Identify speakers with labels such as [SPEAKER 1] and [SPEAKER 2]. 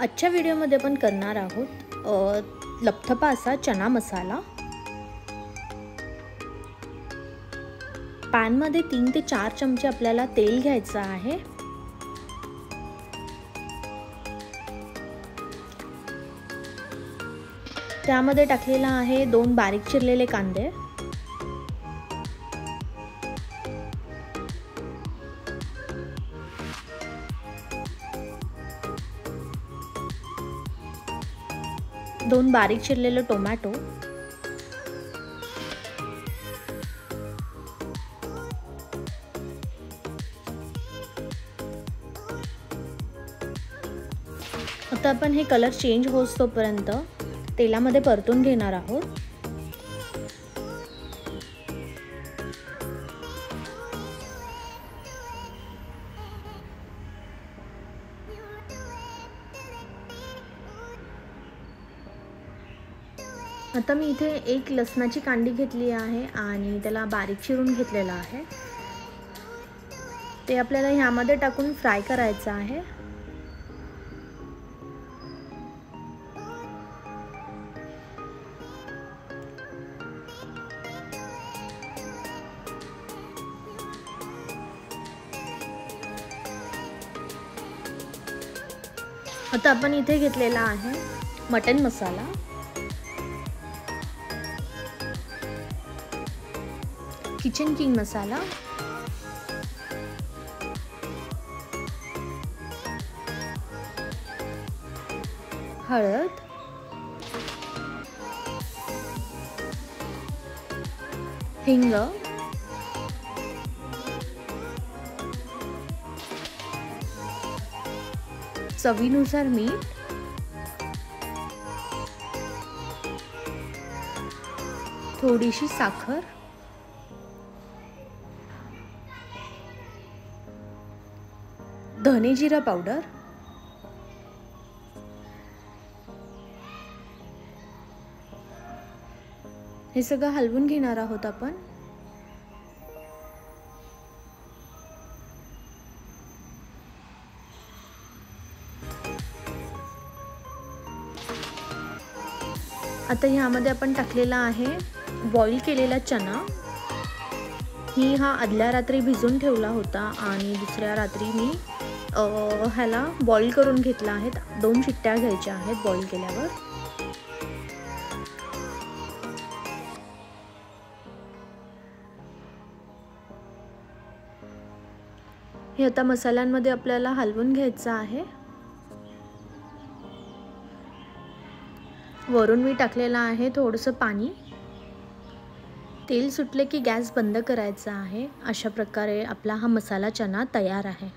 [SPEAKER 1] आजच्या व्हिडिओमध्ये आपण करणार आहोत लपथपा असा चना मसाला। पॅनमध्ये 3 ते 4 चमचे आपल्याला तेल घ्यायचं आहे। त्यामध्ये टाकलेला आहे 2 बारीक चिरलेले कांदे, दोन बारीक चिरलेले टोमॅटो, आता आपण हे कलर चेंज होस तोपर्यंत तेलामध्ये परतून घेणार आहोत। आता मी इथे एक लसणाची कांडी घेतली आहे आणि त्याला बारीक चिरून घेतलेला आहे। ते आपल्याला ह्यामध्ये टाकून फ्राय करायचं आहे। आता आपण इथे घेतलेला आहे मटन मसाला, किचन किंग मसाला, हळद, हिंग, चवीनुसार मीठ, थोडीशी साखर, धने जिरा पावडर, हे सगळं हलवून घेणार आहोत आपण। आता ह्यामध्ये आपण टाकलेला आहे बॉईल केलेला चना। हा आदल्या रात्री भिजून ठेवला होता आणि दुसऱ्या रात्री मी ह्याला बॉईल करून घेतला आहे। 2 शिट्ट्या घ्यायच्या आहेत बॉईल केल्यावर। हे आता मसाल्यांमध्ये आपल्याला हलवून घ्यायचं आहे। वरून मी टाकलेला आहे थोडंसं पाणी। तेल सुटले की गॅस बंद करायचा आहे। अशा प्रकारे आपला हा मसाला चना तयार आहे।